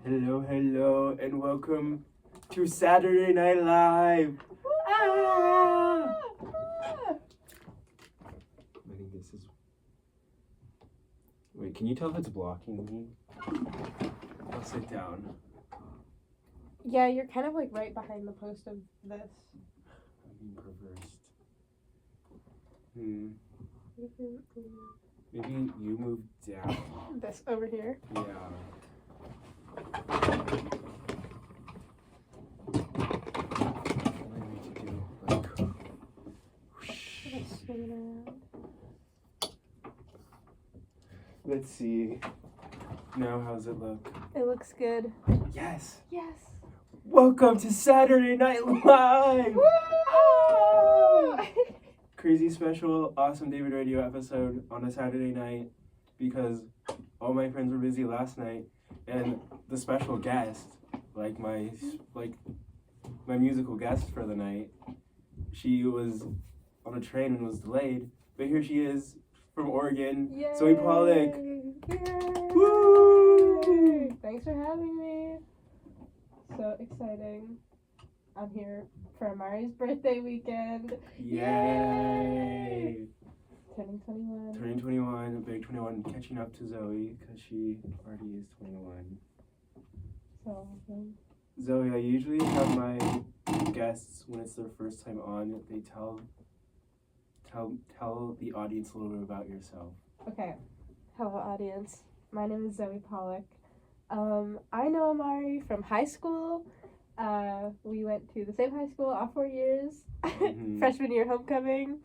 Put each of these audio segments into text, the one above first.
Hello, hello, and welcome to Saturday Night Live. Ah! I think this is. Wait, can you tell if it's blocking me? I'll sit down. Yeah, you're kind of like right behind the post of this. I'm being perversed. Maybe you move down. This over here. Yeah. What do I need to do? Like, Just swing it around. let's see. Now, how's it look? It looks good. Yes. Yes. Welcome to Saturday Night Live. Woo! Crazy special, awesome David Radio episode on a Saturday night because all my friends were busy last night, and the special guest, like my musical guest for the night, she was on a train and was delayed, but here she is from Oregon, Yay! Zoe Pollock. Yay! Woo! Thanks for having me. So exciting. I'm here for Amari's birthday weekend. Yay! Turning 21. Turning 21, big 21, catching up to Zoe because she already is 21. So awesome. Zoe, I usually have my guests, when it's their first time on, they tell the audience a little bit about yourself. Okay. Hello, audience. My name is Zoe Pollock. I know Amari from high school. We went to the same high school all 4 years. Mhm. Freshman year homecoming.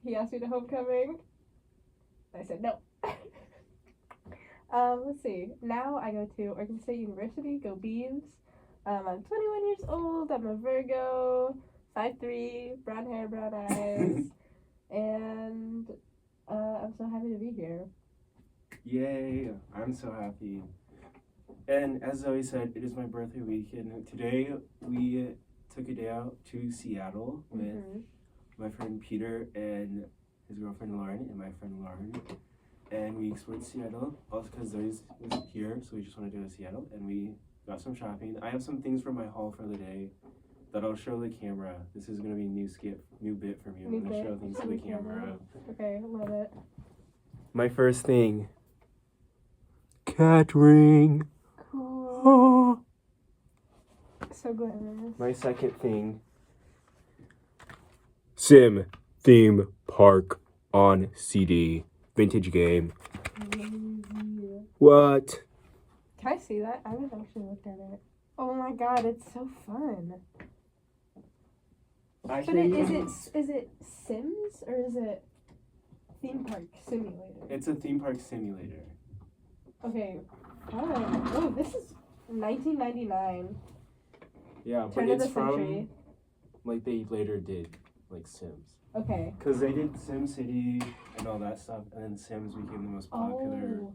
He asked me to homecoming. I said no. Let's see. Now I go to Oregon State University. Go Beavs. I'm 21 years old. I'm a Virgo. 5'3", brown hair, brown eyes. And I'm so happy to be here. Yay! I'm so happy. And as Zoe said, it is my birthday weekend. Today we took a day out to Seattle with my friend Peter and his girlfriend Lauren and my friend Lauren. And we explored Seattle, also because Zoe was here, so we just wanted to go to Seattle. And we got some shopping. I have some things from my haul for the day that I'll show the camera. This is going to be a new bit for me. I'm going to show things to the camera. Okay, love it. My first thing. Cat ring. Cool. Oh. So glamorous. My second thing. Sim Theme Park on CD. Vintage game. Crazy. What? Can I see that? I haven't actually looked at it. Oh my god, it's so fun. But is it Sims or is it theme park simulator? It's a theme park simulator. Okay. Oh, this is 1999. Yeah, Turn but of it's the from century. like they later did like Sims. Okay. Because they did Sim City and all that stuff, and then Sims became the most popular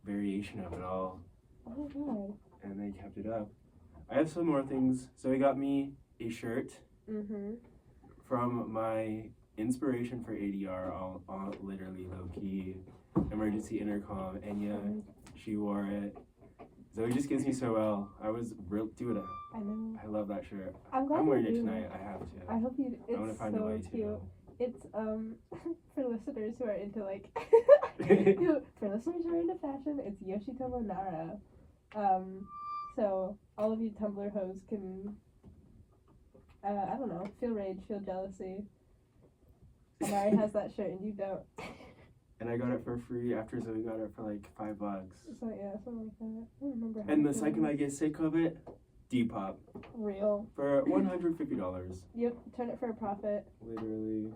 variation of it all. Oh my god. And they kept it up. I have some more things. So he got me a shirt from my inspiration for ADR, all literally low-key emergency intercom. Enya, she wore it. Zoe just gives me so well. I was real, dude. I know. I love that shirt. I'm glad I'm wearing you it do. tonight. I have to. I hope you. It's I'm gonna find so a way cute. to. It's for listeners who are into like for listeners who are into fashion, it's Yoshitomo Nara. So all of you Tumblr hoes can I don't know, feel rage, feel jealousy. Amari has that shirt and you don't. And I got it for free after Zoe got it for like $5. So yeah, something like that. I don't remember how And the much it second was. I get sick of it, Depop Real. for $150. Yep, turn it for a profit. Literally.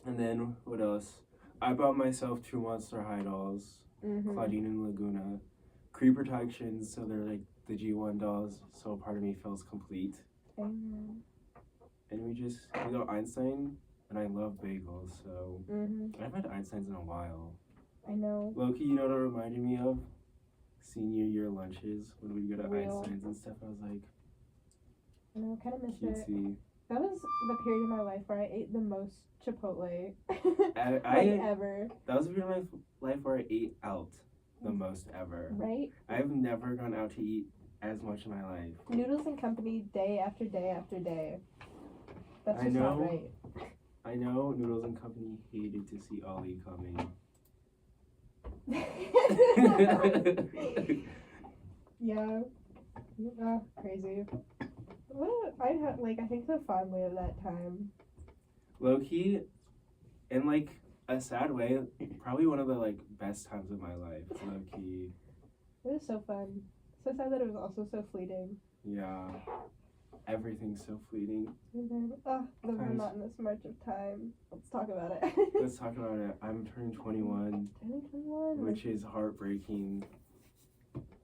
And then what else? I bought myself 2 Monster High dolls, Claudine and Laguna, Cree protections, so they're like the G1 dolls. So a part of me feels complete. Amen. And we got Einstein, and I love bagels, so I haven't had Einsteins in a while. I know. Loki, you know what it reminded me of? Senior year lunches when we go to Real. Einstein's and stuff. I was like, I know, kind of miss it. cutesy. That was the period of my life where I ate the most Chipotle I ever. That was a period of my life where I ate out the most ever. Right? I've never gone out to eat as much in my life. Noodles and Company day after day after day. That's just not right. I know Noodles and Company hated to see Ollie coming. Yeah. Crazy. I think so fondly of that time. Low key, in like a sad way, probably one of the like best times of my life. Low key. It was so fun. So sad that it was also so fleeting. Yeah. Everything's so fleeting. And then, the monotonous march of time. Let's talk about it. Let's talk about it. I'm turning 21. Turning 21. Which is heartbreaking.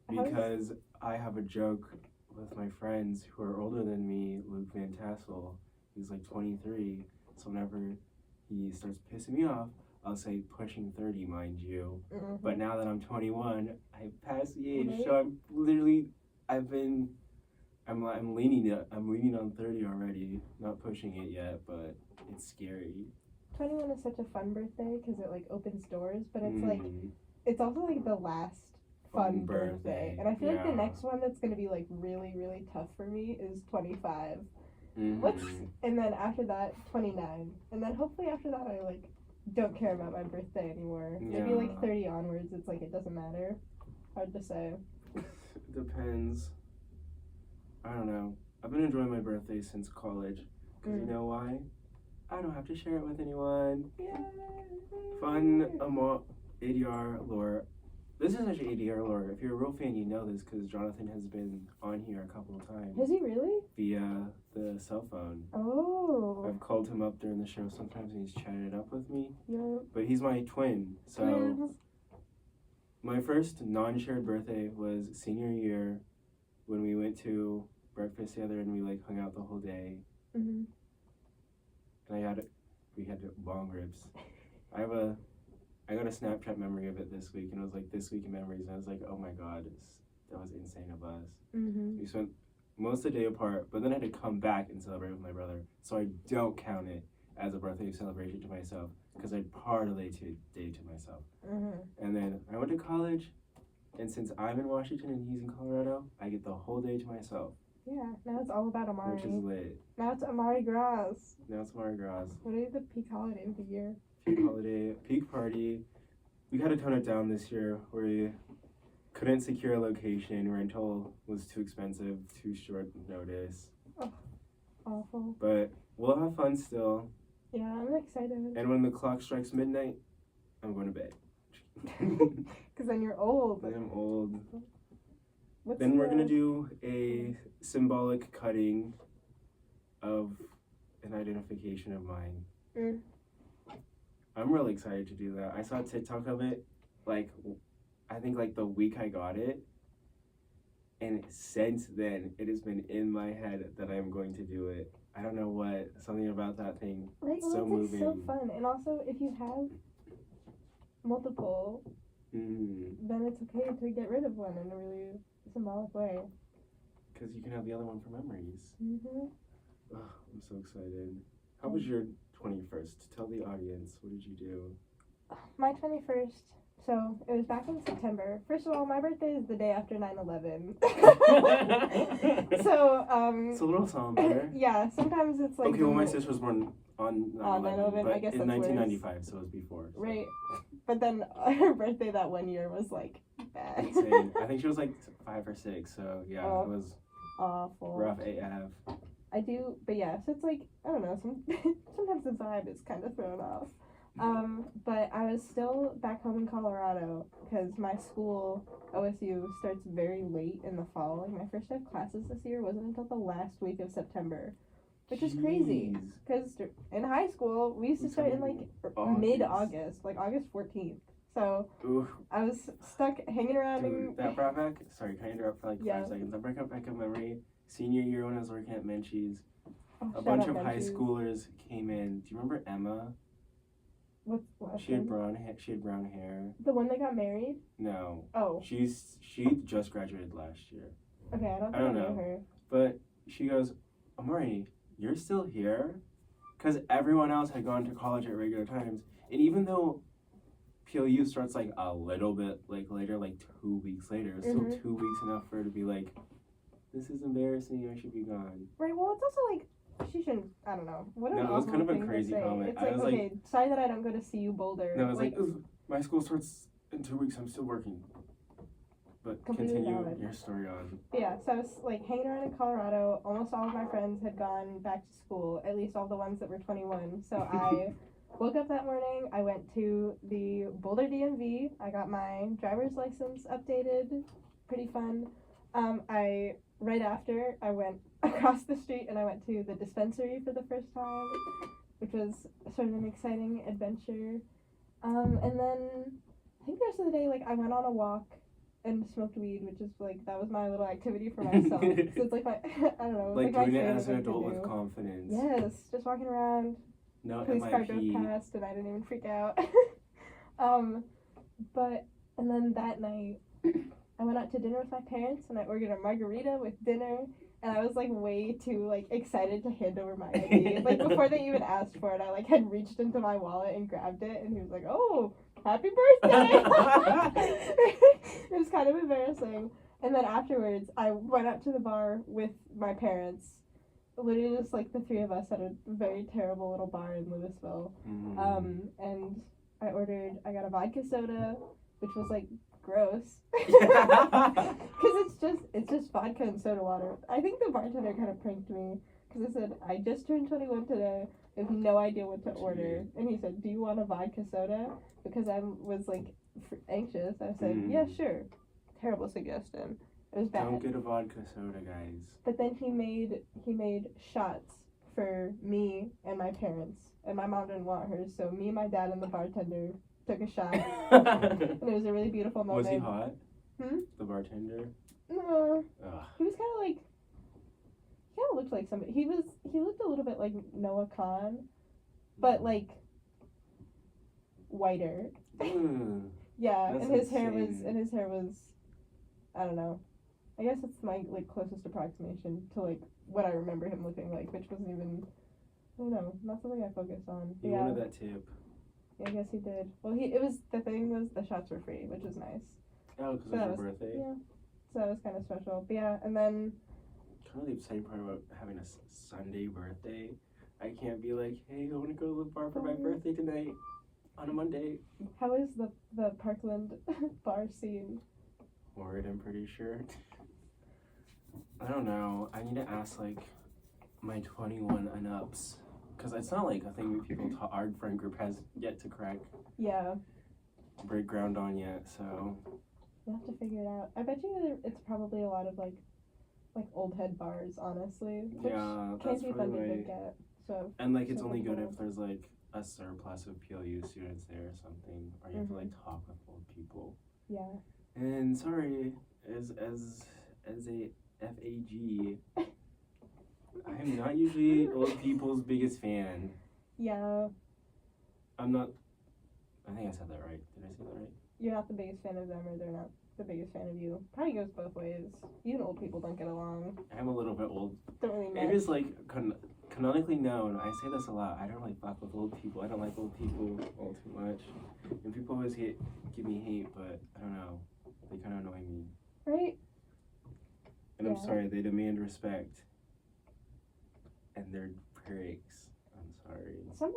Because I have a joke with my friends who are older than me, Luke Van Tassel. He's like 23. So whenever he starts pissing me off, I'll say pushing 30, mind you. Mm-hmm. But now that I'm 21, I passed the age. Right. So I'm leaning on 30 already. Not pushing it yet, but it's scary. 21 is such a fun birthday because it like opens doors, but it's like it's also like the last fun birthday. And I feel like the next one that's gonna be like really, really tough for me is 25. And then after that, 29. And then hopefully after that I like don't care about my birthday anymore. Maybe like 30 onwards, it's like it doesn't matter. Hard to say. Depends. I don't know. I've been enjoying my birthday since college. Because you know why? I don't have to share it with anyone. Yay. Fun ADR lore. This is actually ADR lore. If you're a real fan, you know this because Jonathan has been on here a couple of times. Has he really? Via the cell phone. Oh. I've called him up during the show sometimes and he's chatted up with me. Yeah. But he's my twin. So Twins. My first non-shared birthday was senior year when we went to breakfast together and we like hung out the whole day. Mm-hmm. And we had bong ribs. I got a Snapchat memory of it this week, and it was like this week in memories, and I was like, oh my god, that was insane of us. Mm-hmm. We spent most of the day apart, but then I had to come back and celebrate with my brother, so I don't count it as a birthday celebration to myself, because I parlayed the day to myself. Mm-hmm. And then I went to college, and since I'm in Washington and he's in Colorado, I get the whole day to myself. Yeah, now it's all about Amari. Which is lit. Now it's Amari Gras. Now it's Amari Gras. What are the peak holiday of the year? Peak holiday, peak party. We had to tone it down this year. We couldn't secure a location. Rental was too expensive, too short notice. Oh, awful. But we'll have fun still. Yeah, I'm excited. And when the clock strikes midnight, I'm going to bed. Because then you're old. Then I'm old. What's Then we're going to do a symbolic cutting of an identification of mine. Mm. I'm really excited to do that. I saw a TikTok of it, I think the week I got it. And since then, it has been in my head that I'm going to do it. I don't know what, something about that thing. Right, It's so moving. It's so fun. And also, if you have multiple, then it's okay to get rid of one in a really symbolic way. Because you can have the other one for memories. Mm-hmm. Oh, I'm so excited. How was your 21st? Tell the audience, what did you do? My 21st, so it was back in September. First of all, my birthday is the day after 9/11. So, it's a little somber. Yeah, sometimes it's like... Okay, well, my sister was born on 9/11, but I guess in that's 1995, so it was before. So. Right. But then her birthday that one year was, bad. Insane. I think she was, 5 or 6, so, yeah, Oh, it was awful. rough AF. I do, but yeah, so it's I don't know, sometimes the vibe is kind of thrown off. But I was still back home in Colorado because my school, OSU, starts very late in the fall. My first day of classes this year wasn't until the last week of September, which is crazy. Because in high school, we used to start in mid-August, August 14th. So Oof. I was stuck hanging around. Dude, that brought back, sorry, can I interrupt for 5 seconds? That brought back a memory. Senior year when I was working at Menchie's, a bunch of high schoolers came in. Do you remember Emma? She had brown hair. The one that got married? No. Oh. She just graduated last year. Okay, I don't think I know her. But she goes, Amari, you're still here? Because everyone else had gone to college at regular times. And even though PLU starts like a little bit like later, like 2 weeks later. It's still 2 weeks enough for her to be like, this is embarrassing, I should be gone. Right, well, it's also like, she shouldn't, I don't know. What an No, it was awful kind of a thing to crazy say. comment. It's I like, was okay, sorry that I don't go to CU Boulder. No, I was like, my school starts in 2 weeks, I'm still working. But Completely continue valid. your story on. Yeah, so I was like hanging around in Colorado. Almost all of my friends had gone back to school, at least all the ones that were 21. So I woke up that morning. I went to the Boulder DMV. I got my driver's license updated. Pretty fun. Right after, I went across the street and I went to the dispensary for the first time, which was sort of an exciting adventure. And then I think the rest of the day, like, I went on a walk and smoked weed, which is like, that was my little activity for myself. So it's like my, I don't know, Like my doing it favorite as an thing to adult do. with confidence. Yes, just walking around. No Police car drove MIP. past and I didn't even freak out. And then that night, I went out to dinner with my parents and I ordered a margarita with dinner. And I was like way too like excited to hand over my ID. Like before they even asked for it, I like had reached into my wallet and grabbed it, and he was like, "Oh, happy birthday!" It was kind of embarrassing. And then afterwards, I went out to the bar with my parents. Literally just like the three of us at a very terrible little bar in Louisville. And I got a vodka soda, which was like gross. Because it's just vodka and soda water. I think the bartender kind of pranked me because I said, I just turned 21 today. I have no idea what to order. And he said, do you want a vodka soda? Because I was like anxious. I said, yeah, sure. Terrible suggestion. It was bad. Don't get a vodka soda, guys. But then he made shots for me and my parents. And my mom didn't want hers, so me, my dad, and the bartender took a shot. And it was a really beautiful moment. Was he hot? The bartender? No. Ugh. He was he kind of looked like somebody. He looked a little bit like Noah Khan, but like whiter. Yeah, That's and his hair insane. was I don't know. I guess it's my like closest approximation to like what I remember him looking like, which wasn't even, I don't know, not something I focused on. He wanted that tip. Yeah, I guess he did. Well, the shots were free, which was nice. Oh, because it was your birthday? Yeah. So that was kind of special. But yeah, and then Kind of the exciting part about having a Sunday birthday. I can't be like, hey, I want to go to the bar for my birthday tonight on a Monday. How is the Parkland bar scene? Word, I'm pretty sure. I don't know. I need to ask like my 21 and ups, because it's not like a thing people our friend group has yet to break ground on yet. So you have to figure it out. I bet you it's probably a lot of like old head bars, honestly. Which that's can be fun to look at. So and like it's only good if there's like a surplus of PLU students there or something, or you have to like talk with old people. Yeah. And sorry, as a FAG, I'm not usually old people's biggest fan. Yeah. I'm not. I think I said that right. Did I say that right? You're not the biggest fan of them, or they're not the biggest fan of you. Probably goes both ways. You and old people don't get along. I'm a little bit old. Don't really match. It is like canonically known. I say this a lot. I don't really fuck with old people. I don't like old people all too much. And people always give me hate, but I don't know. They kind of annoy me. Right? And I'm sorry, they demand respect. And they're pricks. I'm sorry. Some,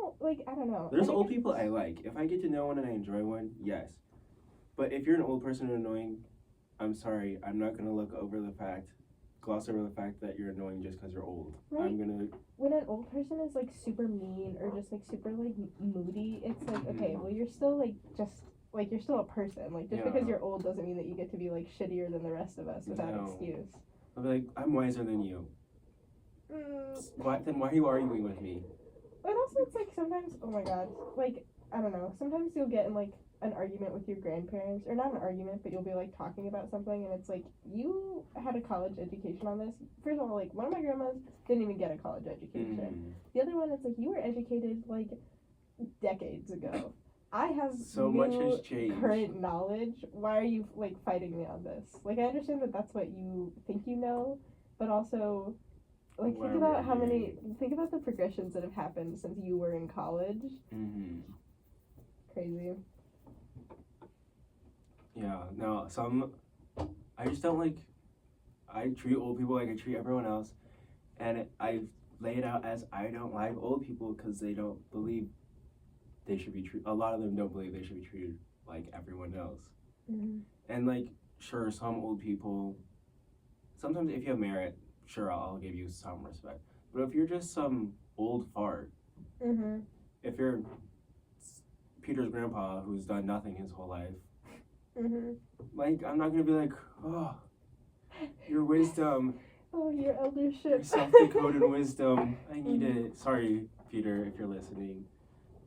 I don't know. There's old people I like. If I get to know one and I enjoy one, yes. But if you're an old person and annoying, I'm sorry. I'm not going to gloss over the fact that you're annoying just because you're old. Right. When an old person is, super mean or just, super, moody, it's okay, well, you're still, you're still a person. Just because you're old doesn't mean that you get to be, shittier than the rest of us without excuse. I'll be like, I'm wiser than you. Then why are you arguing with me? And also, it's, sometimes, oh my god, I don't know, sometimes you'll get in, an argument with your grandparents, or not an argument, but you'll be, talking about something, and it's you had a college education on this. First of all, one of my grandmas didn't even get a college education. The other one, it's you were educated, decades ago. I have so much has changed. Current knowledge. Why are you fighting me on this? I understand that that's what you think you know, but also think about the progressions that have happened since you were in college. Crazy. Yeah. No, I just don't like. I treat old people like I treat everyone else, and I lay it out as I don't like old people because they don't believe they should be treated. A lot of them don't believe they should be treated like everyone else. Mm-hmm. And like, sure, some old people. Sometimes, if you have merit, sure, I'll give you some respect. But if you're just some old fart, Mm-hmm. if you're Peter's grandpa who's done nothing his whole life, Mm-hmm. like I'm not gonna be like, oh, your wisdom, Oh, your your eldership. self-decoded wisdom. I need Mhm. it. Sorry, Peter, if you're listening,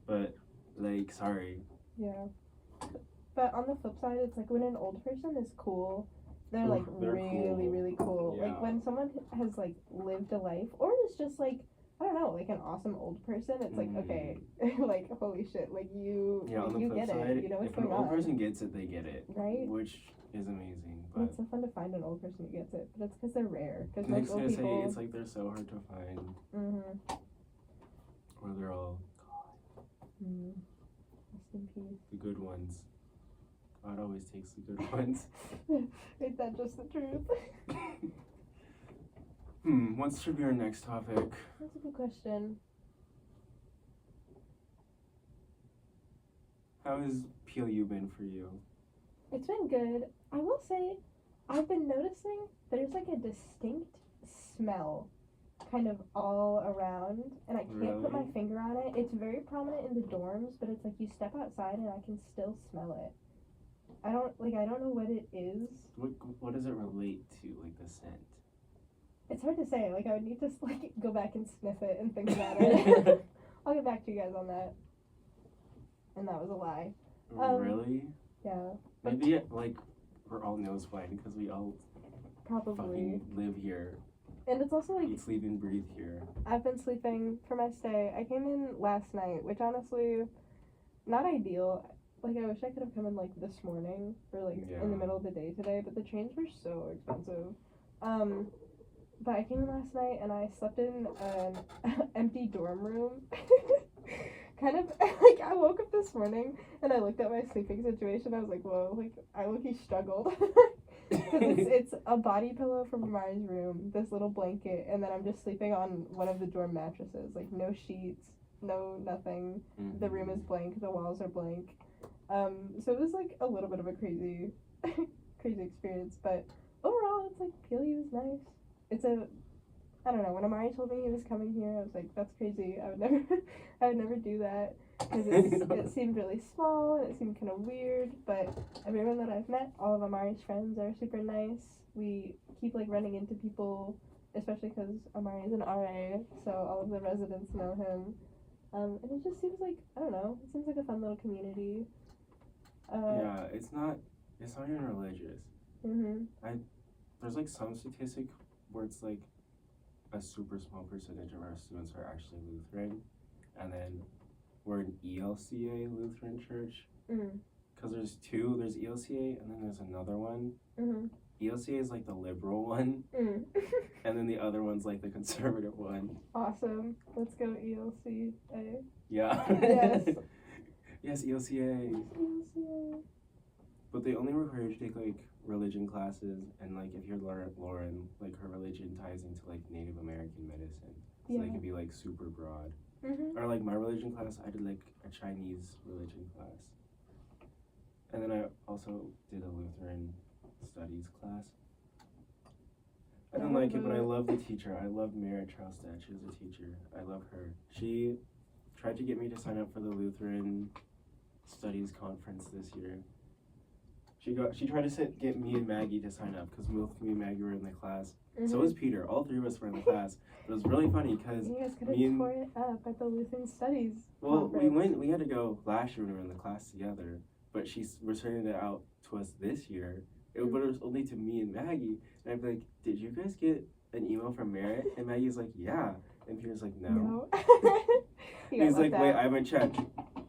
but like, sorry. Yeah. But on the flip side, it's like when an old person is cool, they're Oof, like they're really, cool. really cool. Yeah. Like when someone has like lived a life, or is just like, I don't know, like an awesome old person. It's like, okay, like holy shit, like you, Yeah, on like, the you flip get side, it. You know what's if an going old on, person gets it, they get it, right? which is amazing. And But it's so fun to find an old person who gets it, but it's because they're rare. Because I was most old gonna say people. it's like they're so hard to find, Mm-hmm. or they're all Mm. Rest in peace. the good ones. God always takes the good ones. Ain't that just the truth? What should be our next topic? That's a good question. How has PLU been for you? It's been good. I will say, I've been noticing there's like a distinct smell kind of all around, and I can't put my Really? finger on it. It's very prominent in the dorms, but it's like you step outside and I can still smell it. I don't know what it is. What does it relate to, like the scent? It's hard to say. Like I would need to like go back and sniff it and think about it. I'll get back to you guys on that. And that was a lie. Really? Yeah. Maybe like we're all nose blind because we all Probably. fucking live here, And it's also like eat, sleep, and breathe here. I've been sleeping for my stay. I came in last night, which honestly, not ideal. Like I wish I could have come in like this morning or like in the middle of the day today, but the trains were so expensive. But I came in last night and I slept in an empty dorm room. Kind of like I woke up this morning and I looked at my sleeping situation. I was like, whoa, like I look-y struggled. Because it's a body pillow from Amari's room, this little blanket, and then I'm just sleeping on one of the dorm mattresses. Like no sheets, no nothing. The room is blank. The walls are blank. So it was like a little bit of a crazy, crazy experience. But overall, it's like PLU is nice. It's I don't know. When Amari told me he was coming here, I was like, that's crazy. I would never do that. Because it seemed really small and it seemed kind of weird, but everyone that I've met, all of Amari's friends are super nice. We keep like running into people, especially because Amari is an RA, so all of the residents know him. And it just seems like, I don't know, it seems like a fun little community. Yeah, it's not even religious. Mhm. There's like some statistic where it's like a super small percentage of our students are actually Lutheran, and then we're an ELCA Lutheran church. Because there's two. There's ELCA, and then there's another one. ELCA is like the liberal one, and then the other one's like the conservative one. Awesome. Let's go ELCA. Yeah. Yes. Yes, ELCA. ELCA. But they only require you to take like religion classes, and like if you're Lauren, like her religion ties into like Native American medicine, so they can be like super broad. Or like my religion class, I did like a Chinese religion class, and then I also did a Lutheran studies class. I didn't like it, but I love the teacher. I love Mary Charlestad. She was a teacher. I love her. She tried to get me to sign up for the Lutheran Studies Conference this year. She tried to get me and Maggie to sign up because both me and Maggie were in the class. So was Peter. All three of us were in the class. It was really funny because you guys could have tore it up at the Lutheran Studies. Well, conference. we had to go last year when we were in the class together, but she's returning it out to us this year. But it was only to me and Maggie, and I'd be like, "Did you guys get an email from Merritt?" And Maggie's like, "Yeah," and Peter's like, "No." He's like, "Wait, I haven't checked."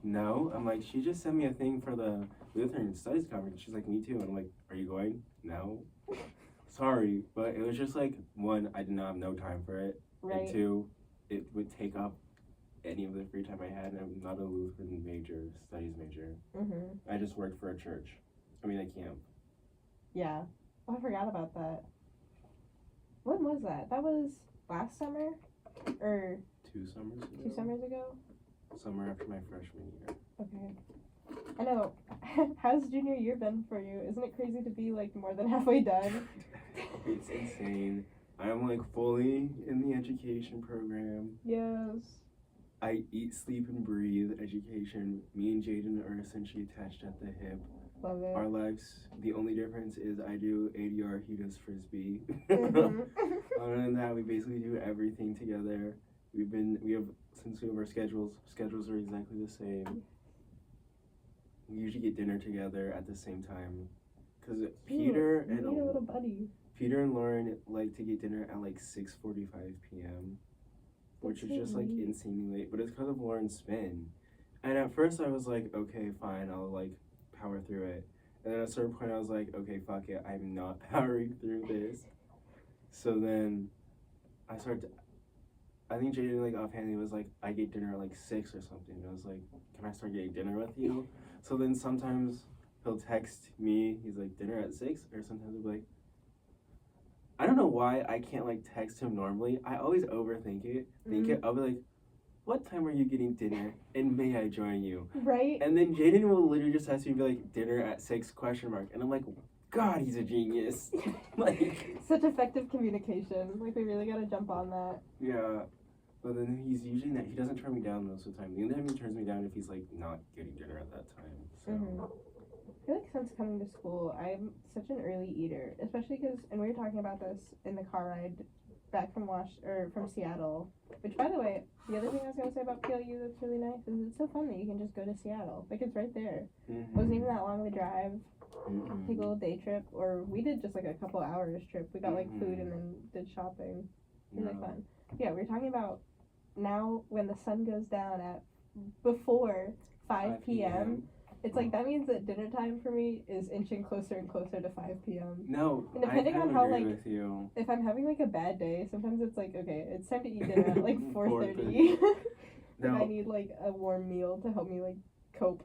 No, I'm like, "She just sent me a thing for the Lutheran Studies Conference." She's like, "Me too," and I'm like, "Are you going?" No. Sorry, but it was just like, one, I did not have no time for it, Right. and two, it would take up any of the free time I had, and I'm not a Lutheran studies major. I just worked for a church. I mean, at camp. Yeah. Oh, I forgot about that. When was that? That was last summer? Or 2 summers ago. 2 summers ago? Summer after my freshman year. Okay. I know. How's junior year been for you? Isn't it crazy to be like more than halfway done? It's insane. I'm like fully in the education program. Yes. I eat, sleep, and breathe education. Me and Jaden are essentially attached at the hip. Love it. Our lives, the only difference is I do ADR, he does frisbee. Mhm. Other than that, we basically do everything together. Since we have our schedules are exactly the same. We usually get dinner together at the same time. Because Peter you need a little buddy. Peter and Lauren like to get dinner at like 6:45 p.m. which is That's so just like late. insanely late, but it's because of Lauren's spin. And at first I was like, okay, fine, I'll like power through it. And then at a certain point I was like, okay, fuck it, I'm not powering through this. So then I think Jaden like offhandedly was like, I get dinner at like 6 or something. And I was like, can I start getting dinner with you? So then sometimes he'll text me, he's like, dinner at 6? Or sometimes he'll be like, I don't know why I can't like text him normally. I always overthink it. I'll be like, what time are you getting dinner? And may I join you? Right? And then Jaden will literally just text me and be like, dinner at 6 ? And I'm like, God, he's a genius. Like, such effective communication. Like, we really gotta jump on that. yeah. But then he's usually not, he doesn't turn me down most of the time. The only time he turns me down if he's like not getting dinner at that time. So I feel like since coming to school, I'm such an early eater, especially because, and we were talking about this in the car ride back from from Seattle. Which, by the way, the other thing I was gonna say about PLU that's really nice is it's so fun that you can just go to Seattle. Like, it's right there. It wasn't even that long of a drive. Take a little day trip, or we did just like a couple hours trip. We got like food and then did shopping. It was like fun. Yeah, we were talking about now when the sun goes down at before 5 p.m. It's like that means that dinner time for me is inching closer and closer to 5 p.m. No, and depending on how like with you. if I'm having like a bad day, sometimes it's like, okay, it's time to eat dinner at like 4:30. No. I need like a warm meal to help me like cope.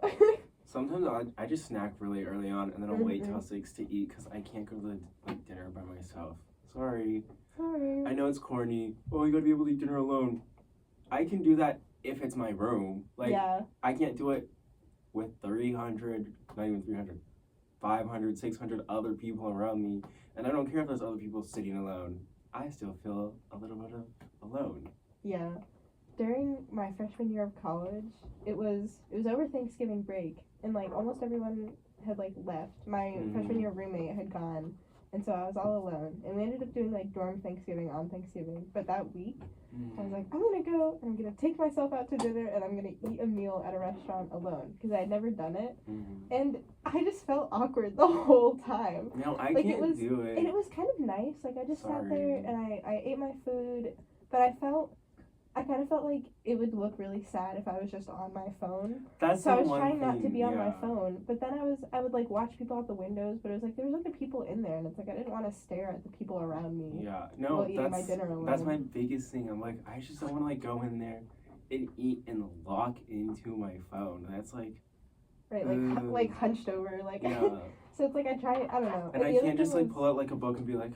Sometimes I just snack really early on and then I'll wait till 6 to eat because I can't go to the like dinner by myself. Sorry. Sorry. I know it's corny. Oh, you gotta be able to eat dinner alone. I can do that if it's my room. Like, yeah. I can't do it with 300, not even 300, 500, 600 other people around me. And I don't care if there's other people sitting alone. I still feel a little bit of alone. Yeah. During my freshman year of college, it was over Thanksgiving break, and like almost everyone had like left. My freshman year roommate had gone, and so I was all alone. And we ended up doing like dorm Thanksgiving on Thanksgiving. But that week, I was like, I'm gonna go and I'm gonna take myself out to dinner and I'm gonna eat a meal at a restaurant alone because I had never done it, and I just felt awkward the whole time. No, I like, can't do it. And it was kind of nice. Like, I just sat there and I ate my food, but I kind of felt like it would look really sad if I was just on my phone. That's so I was one trying thing, not to be on my phone. But then I would like watch people out the windows, but it was like there was other people in there, and it's like I didn't want to stare at the people around me. Yeah, no, while eating my dinner alone. That's my biggest thing. I'm like, I just don't want to like go in there and eat and lock into my phone. That's like right, like hunched over, like. Yeah. So it's like I don't know. And I can't just like pull out like a book and be like,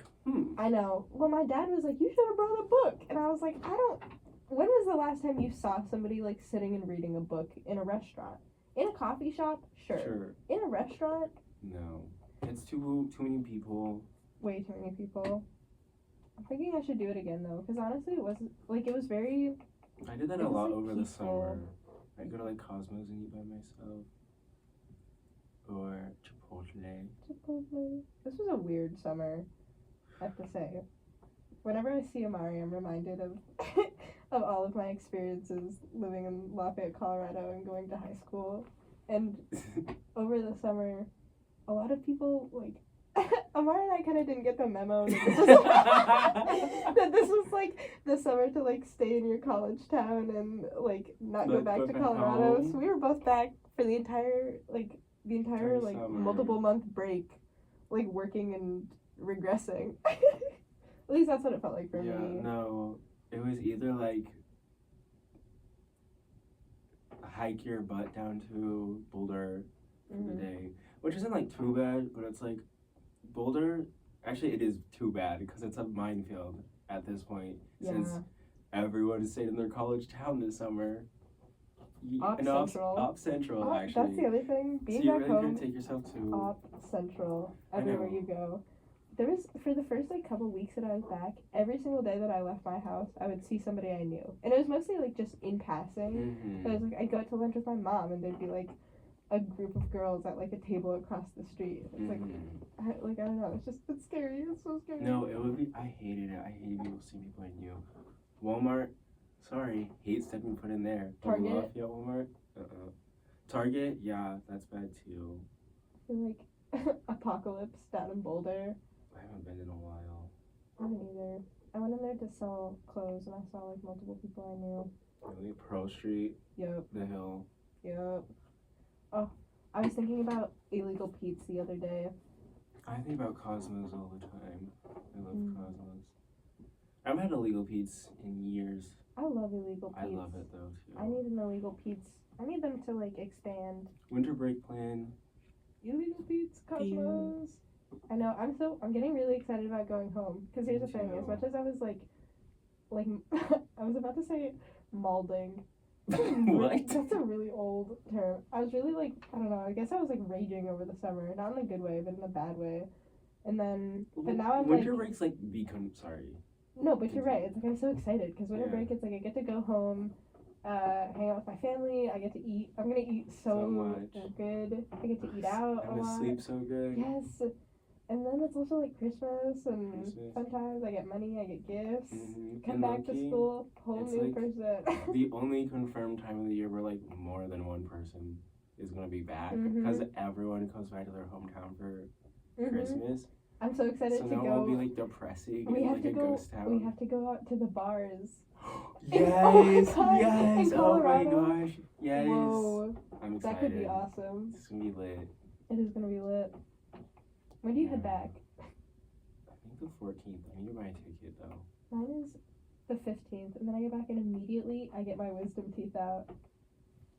I know. Well, my dad was like, you should have brought a book, and I was like, when was the last time you saw somebody like sitting and reading a book in a restaurant? In a coffee shop? Sure. In a restaurant? No. It's too many people. Way too many people. I'm thinking I should do it again though, because honestly it wasn't, like, it was very... I did that a lot like, over peaceful. the summer. I'd go to like Cosmos and eat by myself. Or Chipotle. This was a weird summer, I have to say. Whenever I see Amari, I'm reminded of of all of my experiences living in Lafayette, Colorado, and going to high school. And over the summer, a lot of people, like, Amari and I kind of didn't get the memo that this was like the summer to like stay in your college town and like not go back to Colorado. Home. So we were both back for the entire like summer. multiple month break, like working and regressing. At least that's what it felt like for me. Yeah, no. It was either like hike your butt down to Boulder for the day, which isn't like too bad, but it's like Boulder. Actually, it is too bad because it's a minefield at this point since everyone stayed in their college town this summer. Op Central, actually. That's the other thing. Being so you're back really home, gonna take yourself to Op Central everywhere you go. There was, for the first like couple weeks that I was back, every single day that I left my house, I would see somebody I knew, and it was mostly like just in passing. But it was like I'd go out to lunch with my mom, and there'd be like a group of girls at like a table across the street. It's like I don't know. It's scary. It's so scary. No, it would be. I hated it. I hated people seeing people I knew. Walmart. Sorry, hate stepping foot in there. Target. Lafayette Walmart. Target. Yeah, that's bad too. I feel like Apocalypse down in Boulder. I haven't been in a while. I haven't either. I went in there to sell clothes, and I saw like multiple people I knew. Really, Pearl Street. Yep. The Hill. Yep. Oh, I was thinking about Illegal Pete's the other day. I think about Cosmos all the time. I love Cosmos. I haven't had Illegal Pete's in years. I love Illegal Pete's. I love it though too. I need an Illegal Pete's. I need them to like expand. Winter break plan. Illegal Pete's, Cosmos. I know. I'm getting really excited about going home. Because here's the thing. As much as I was like I was about to say malding. What? That's a really old term. I was really like, I don't know, I guess I was like raging over the summer. Not in a good way, but in a bad way. And then, but now I'm Winter break's like sorry. No, but you're right. It's like I'm so excited because winter break, it's like I get to go home, hang out with my family. I get to eat. I'm gonna eat so good. I get to eat out a lot. I'm gonna sleep so good. Yes. And then it's also like Christmas and sometimes I get money, I get gifts, come back to school, whole new person. The only confirmed time of the year where like more than one person is gonna be back because everyone comes back to their hometown for Christmas. I'm so excited to go. So now it won't be like depressing and like a ghost town. We have to go out to the bars. Yes, yes, oh my gosh, yes. Whoa. I'm excited. That could be awesome. It's gonna be lit. It is gonna be lit. When do you head back? I think the 14th. I need to buy a ticket though. Mine is the 15th, and then I get back and immediately I get my wisdom teeth out.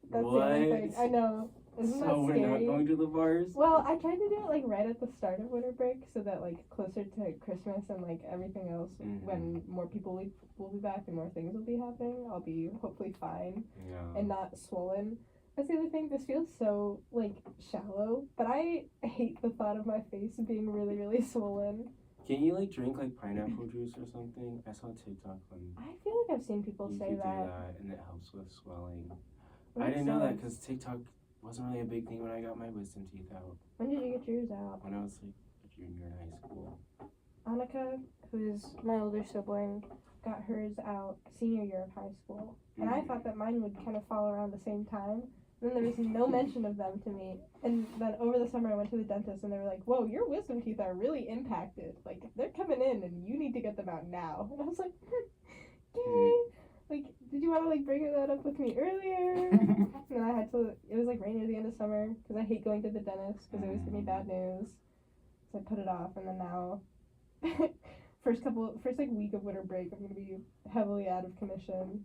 That's what? The only thing. I know. Isn't that so scary? we're not going to the bars? Well, I tried to do it like right at the start of winter break so that like closer to Christmas and like everything else when more people will be back and more things will be happening, I'll be hopefully fine and not swollen. That's the other thing. This feels so like shallow, but I hate the thought of my face being really, really swollen. Can you like drink like pineapple juice or something? I saw a TikTok on. I feel like I've seen people say that. Do that, and it helps with swelling. I didn't know that because TikTok wasn't really a big thing when I got my wisdom teeth out. When did you get yours out? When I was like a junior in high school. Annika, who is my older sibling, got hers out senior year of high school, and I thought that mine would kind of fall around the same time. Then there was no mention of them to me. And then over the summer I went to the dentist and they were like, whoa, your wisdom teeth are really impacted. Like, they're coming in and you need to get them out now. And I was like, yay. Like, did you want to, like, bring that up with me earlier? And then I had to, it was, like, right near the end of summer because I hate going to the dentist because they always give me bad news. So I put it off and then now, first week of winter break, I'm going to be heavily out of commission.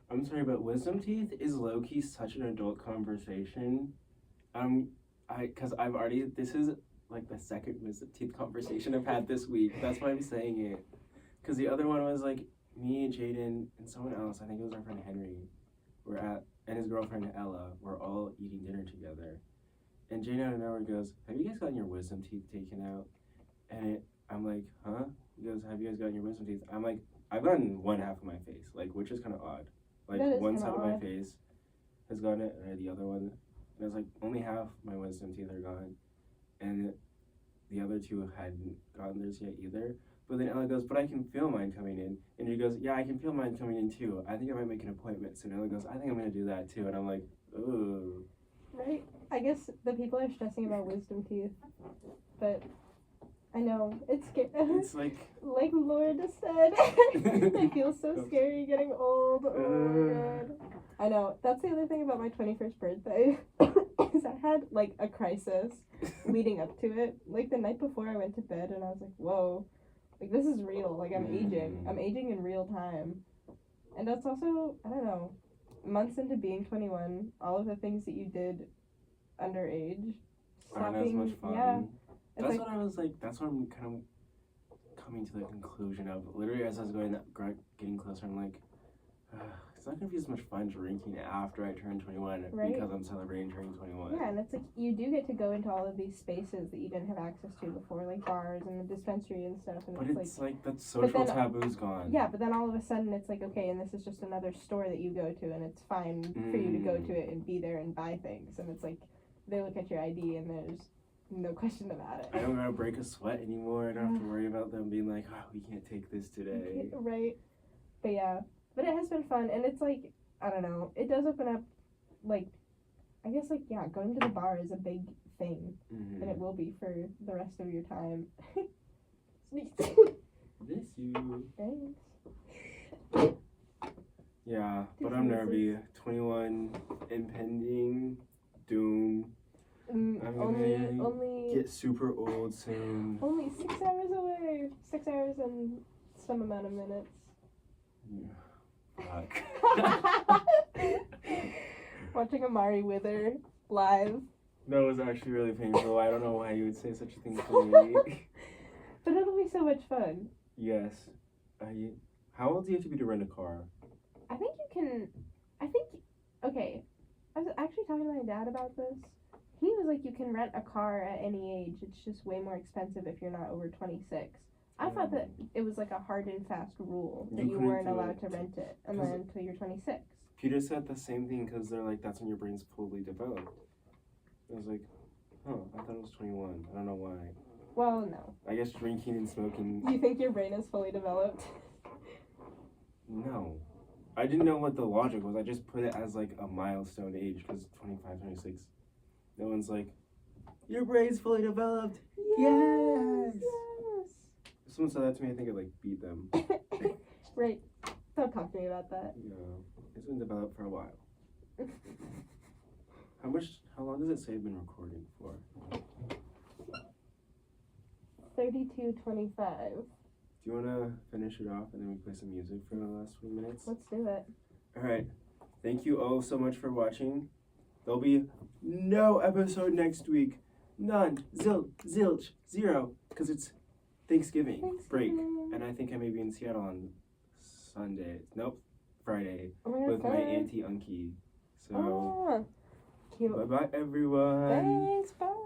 I'm sorry, but wisdom teeth is low-key such an adult conversation. Because I've already, this is like the second wisdom teeth conversation I've had this week. That's why I'm saying it. Because the other one was like me, Jaden, and someone else, I think it was our friend Henry, and his girlfriend Ella, were all eating dinner together. And Jaden out of nowhere goes, have you guys gotten your wisdom teeth taken out? And I'm like, huh? He goes, have you guys gotten your wisdom teeth? I'm like, I've gotten one half of my face, like, which is kind of odd. Like, one side of my face has gotten it, and the other one, and it's like, only half my wisdom teeth are gone, and the other two hadn't gotten theirs yet either. But then Ella goes, but I can feel mine coming in. And he goes, yeah, I can feel mine coming in too. I think I might make an appointment soon. Ella goes, I think I'm going to do that too. And I'm like, ooh. Right? I guess the people are stressing about wisdom teeth, but I know, it's scary. It's like Laura just said, it feels so scary getting old. Oh my god. I know, that's the other thing about my 21st birthday, is I had, like, a crisis leading up to it. Like, the night before I went to bed, and I was like, whoa, like, this is real. Like, I'm aging. I'm aging in real time. And that's also, I don't know, months into being 21, all of the things that you did underage aren't as much fun. Yeah. That's like, what I was like. That's what I'm kind of coming to the conclusion of. Literally, as I was getting closer, I'm like, it's not gonna be as much fun drinking after I turn 21 Right. because I'm celebrating turning 21. Yeah, and it's like you do get to go into all of these spaces that you didn't have access to before, like bars and the dispensary and stuff. And But it's like that social taboo's gone. Yeah, but then all of a sudden it's like, okay, and this is just another store that you go to, and it's fine for you to go to it and be there and buy things. And it's like they look at your ID and there's no question about it. I don't gotta break a sweat anymore. I don't have to worry about them being like, oh, we can't take this today. Right. But yeah. But it has been fun, and it's like, I don't know, it does open up, like, I guess, like, yeah, going to the bar is a big thing, and it will be for the rest of your time. Miss you. Thanks. Yeah, but I'm nervy. 21, impending, doom. I'm only get super old soon. Only 6 hours away. 6 hours and some amount of minutes. Yeah. Fuck. Watching Amari wither live. That was actually really painful. I don't know why you would say such a thing to me. But it'll be so much fun. Yes. How old do you have to be to rent a car? I think, okay, I was actually talking to my dad about this. He was like, you can rent a car at any age. It's just way more expensive if you're not over 26. I thought that it was like a hard and fast rule that you weren't allowed to rent it until you're 26. Peter said the same thing because they're like, that's when your brain's fully developed. I was like, oh, I thought it was 21. I don't know why. Well, no. I guess drinking and smoking. You think your brain is fully developed? No. I didn't know what the logic was. I just put it as like a milestone age because 25, 26. No one's like, your brain's fully developed. Yes. If someone said that to me, I think I'd like beat them. Right. Don't talk to me about that. No. It's been developed for a while. How long does it say I've been recording for? 32:25. Do you want to finish it off and then we play some music for the last few minutes? Let's do it. Alright. Thank you all so much for watching. There'll be no episode next week. None. Zilch. Zero. Because it's Thanksgiving break. And I think I may be in Seattle on Sunday. Nope. Friday. With my auntie Unky. So, bye-bye everyone. Thanks. Bye.